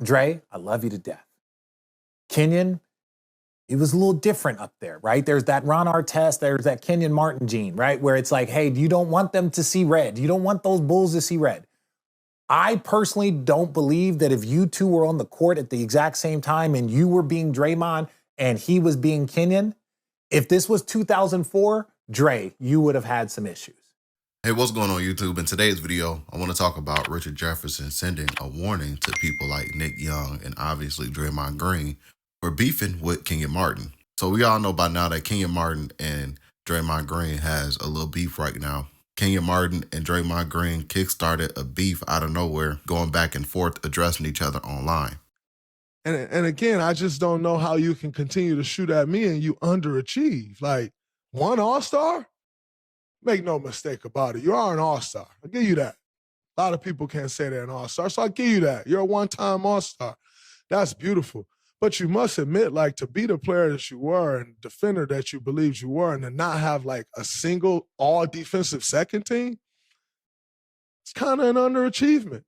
Dre, I love you to death. Kenyon, it was a little different up there, right? There's that Ron Artest, there's that Kenyon Martin gene, right? Where it's like, hey, you don't want them to see red. You don't want those Bulls to see red. I personally don't believe that if you two were on the court at the exact same time and you were being Draymond and he was being Kenyon, if this was 2004, Dre, you would have had some issues. Hey, what's going on YouTube? In today's video, I want to talk about Richard Jefferson sending a warning to people like Nick Young and obviously Draymond Green for beefing with Kenyon Martin. So we all know by now that Kenyon Martin and Draymond Green has a little beef right now. Kenyon Martin and Draymond Green kickstarted a beef out of nowhere, going back and forth, addressing each other online. And again, I just don't know how you can continue to shoot at me and you underachieve. Like, one all-star? Make no mistake about it. You are an all-star. I'll give you that. A lot of people can't say they're an all-star, so I'll give you that. You're a one-time all-star. That's beautiful. But you must admit, like, to be the player that you were and defender that you believed you were and to not have, like, a single all-defensive second team, it's kind of an underachievement.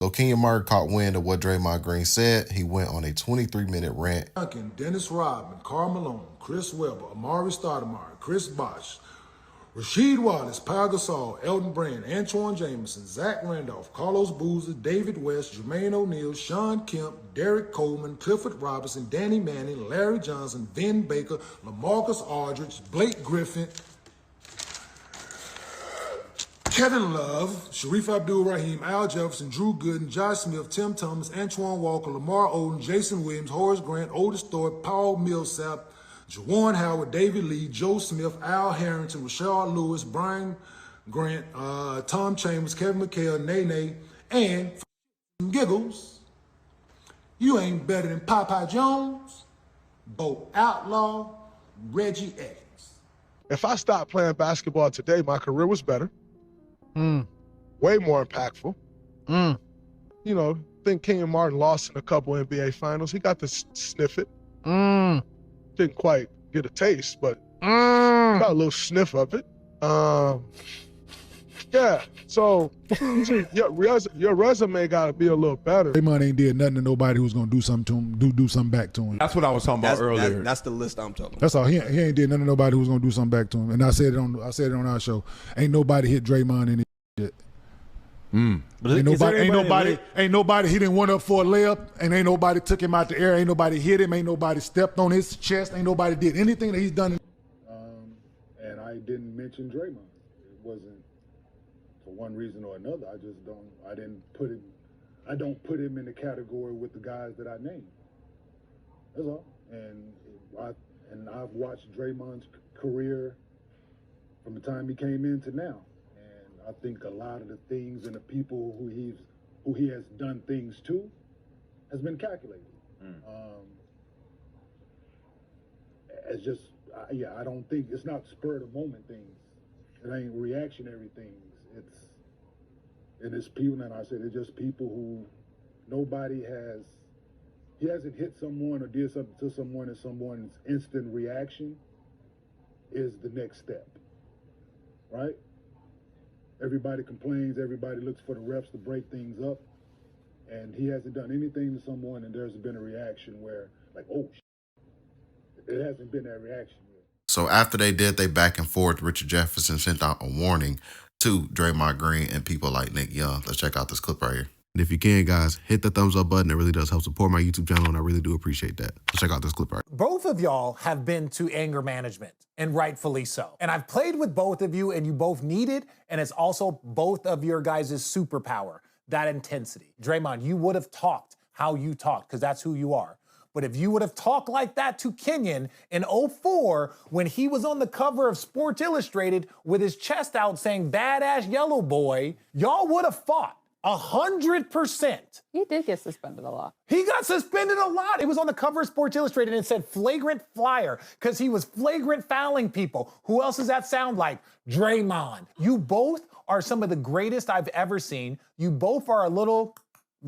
So Kenyon Martin caught wind of what Draymond Green said. He went on a 23-minute rant. Duncan, Dennis Rodman, Karl Malone, Chris Webber, Amari Stoudemire, Chris Bosh, Rasheed Wallace, Pau Gasol, Elton Brand, Antoine Jameson, Zach Randolph, Carlos Boozer, David West, Jermaine O'Neal, Sean Kemp, Derek Coleman, Clifford Robinson, Danny Manning, Larry Johnson, Vin Baker, LaMarcus Aldridge, Blake Griffin, Kevin Love, Sharif Abdul-Rahim, Al Jefferson, Drew Gooden, Josh Smith, Tim Thomas, Antoine Walker, Lamar Odom, Jason Williams, Horace Grant, Otis Thorpe, Paul Millsap, Jawan Howard, David Lee, Joe Smith, Al Harrington, Rashard Lewis, Brian Grant, Tom Chambers, Kevin McHale, Nene, and giggles, you ain't better than Popeye Jones, Bo Outlaw, Reggie Evans. If I stopped playing basketball today, my career was better. Way more impactful. You know, I think Kenyon Martin lost in a couple NBA finals. He got to sniff it. Didn't quite get a taste, but got a little sniff of it. Yeah, so your resume got to be a little better. Draymond ain't did nothing to nobody who's gonna do something to him, do something back to him. That's what I was talking about earlier. That's the list I'm talking about. That's all. He ain't did nothing to nobody who's gonna do something back to him. And I said it on our show. Ain't nobody hit Draymond in it. Ain't nobody hit him one up for a layup, and ain't nobody took him out the air. Ain't nobody hit him. Ain't nobody stepped on his chest. Ain't nobody did anything that he's done. And I didn't mention Draymond. It wasn't for one reason or another. I don't put him in the category with the guys that I named. That's all. And I've watched Draymond's career from the time he came in to now. I think a lot of the things and the people who he has done things to has been calculated. I don't think it's not spur of the moment things. It ain't reactionary things. It's people, and I said it's just people who he hasn't hit someone or did something to someone, and someone's instant reaction is the next step, right? Everybody complains, everybody looks for the refs to break things up, and he hasn't done anything to someone and there's been a reaction where, like, oh, it hasn't been that reaction yet. So after they did they back and forth, Richard Jefferson sent out a warning to Draymond Green and people like Nick Young. Let's check out this clip right here. And if you can, guys, hit the thumbs up button. It really does help support my YouTube channel, and I really do appreciate that. Let's check out this clip right here. Both of y'all have been to anger management, and rightfully so. And I've played with both of you, and you both need it, and it's also both of your guys' superpower, that intensity. Draymond, you would have talked how you talked, because that's who you are. But if you would have talked like that to Kenyon in 2004 when he was on the cover of Sports Illustrated with his chest out saying badass yellow boy, y'all would have fought 100%. He did get suspended a lot. He got suspended a lot. It was on the cover of Sports Illustrated and it said flagrant flyer because he was flagrant fouling people. Who else does that sound like? Draymond. You both are some of the greatest I've ever seen. You both are a little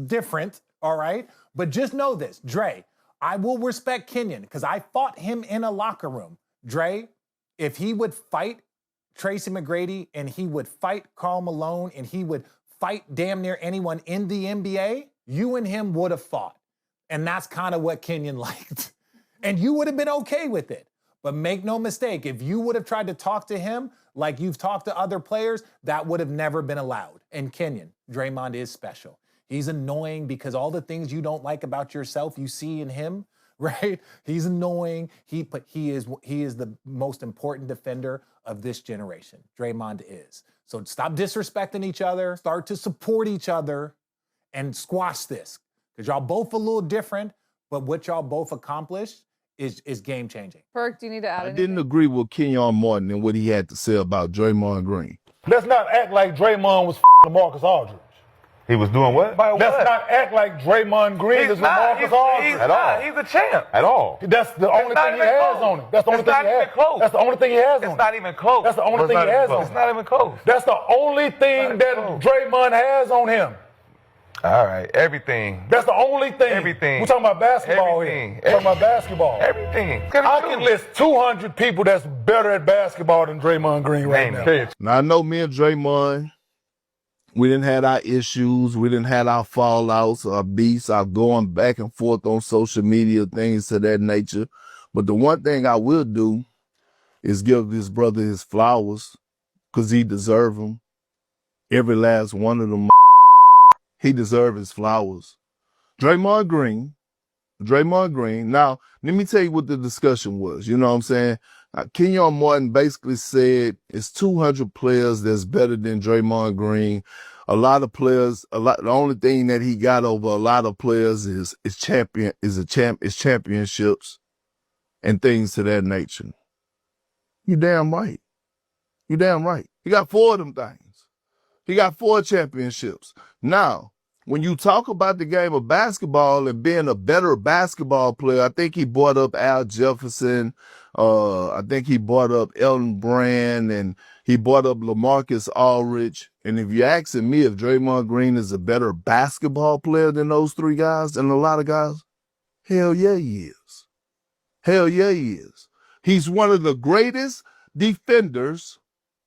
different, all right? But just know this, Dre, I will respect Kenyon because I fought him in a locker room. Dre, if he would fight Tracy McGrady and he would fight Karl Malone and he would fight damn near anyone in the NBA, you and him would have fought. And that's kind of what Kenyon liked. And you would have been okay with it. But make no mistake, if you would have tried to talk to him like you've talked to other players, that would have never been allowed. And Kenyon, Draymond is special. He's annoying because all the things you don't like about yourself, you see in him, right? He's annoying. But he is the most important defender of this generation. Draymond is. So stop disrespecting each other. Start to support each other and squash this. Because y'all both a little different, but what y'all both accomplished is game changing. Perk, do you need to add anything? I didn't agree with Kenyon Martin and what he had to say about Draymond Green. Let's not act like Draymond was LaMarcus Aldridge. He was doing what? Let's not act like Draymond Green is LaMarcus Aldridge. At all. He's a champ. At all. That's the only thing he has on him. That's the only thing he has. Close. That's the only thing he has on him. It's not even close. That's the only thing he has on him. It's not even close. That's the only thing that Draymond has on him. All right, everything. That's the only thing. Everything. We're talking about basketball Everything. here. We're talking about basketball. Everything. I can list 200 people that's better at basketball than Draymond Green right now. Now, I know me and Draymond, we didn't have our issues. We didn't have our fallouts, our beefs, our going back and forth on social media, things to that nature. But the one thing I will do is give this brother his flowers because he deserves them. Every last one of them. He deserves his flowers. Draymond Green. Now, let me tell you what the discussion was. You know what I'm saying? Kenyon Martin basically said it's 200 players that's better than Draymond Green. A lot of players, the only thing that he got over a lot of players is championships and things to that nature. You damn right. You damn right. He got 4 of them things. He got 4 championships. Now, when you talk about the game of basketball and being a better basketball player, I think he brought up Al Jefferson. I think he brought up Elton Brand, and he brought up LaMarcus Aldridge. And if you're asking me if Draymond Green is a better basketball player than those 3 guys and a lot of guys, hell yeah, he is. Hell yeah, he is. He's one of the greatest defenders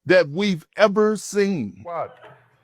that we've ever seen. What?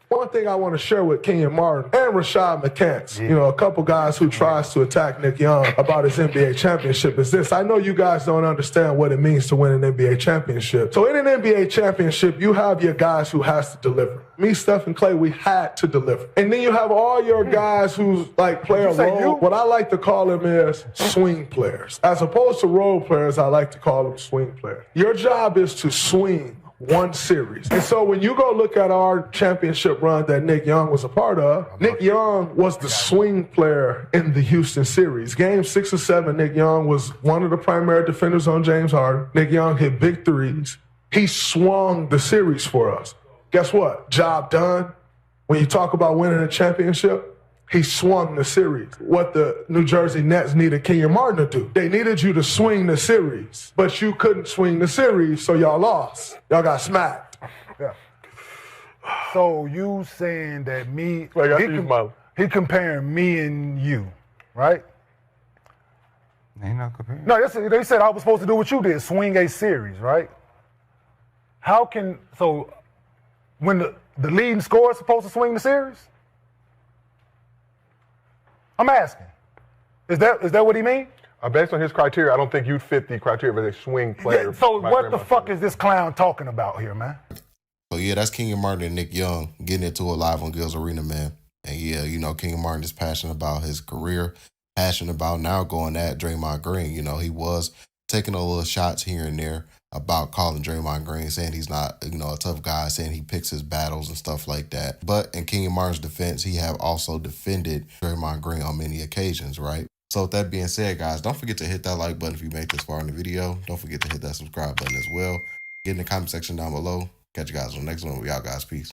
One thing I want to share with Kenyon Martin and Rashad McCants, you know, a couple guys who tries to attack Nick Young about his NBA championship is this. I know you guys don't understand what it means to win an NBA championship. So in an NBA championship, you have your guys who has to deliver. Me, Steph, and Clay, we had to deliver. And then you have all your guys who like play a role. What I like to call them is swing players. As opposed to role players, I like to call them swing players. Your job is to swing one series. And so when you go look at our championship run that Nick Young was a part of, Nick Young was the swing player in the Houston series. Game 6 or 7, Nick Young was one of the primary defenders on James Harden. Nick Young hit big threes. He swung the series for us. Guess what? Job done. When you talk about winning a championship, he swung the series. What the New Jersey Nets needed Kenyon Martin to do. They needed you to swing the series, but you couldn't swing the series, so y'all lost. Y'all got smacked. Yeah. So you saying that me, he comparing me and you, right? Ain't no comparing. No, they said I was supposed to do what you did, swing a series, right? How can, so when the leading scorer is supposed to swing the series? I'm asking. Is that what he mean? Based on his criteria, I don't think you'd fit the criteria of a swing player. Yeah, so what the fuck is this clown talking about here, man? So yeah, that's Kenyon Martin and Nick Young getting into it live on Gil's Arena, man. And yeah, you know, Kenyon Martin is passionate about his career, passionate about now going at Draymond Green. You know, he was taking a little shots here and there about calling Draymond Green, saying he's not, you know, a tough guy, saying he picks his battles and stuff like that. But in Kenyon Martin's defense, he have also defended Draymond Green on many occasions, right? So with that being said, guys, don't forget to hit that like button if you made this far in the video. Don't forget to hit that subscribe button as well. Get in the comment section down below. Catch you guys on the next one. We out, guys. Peace.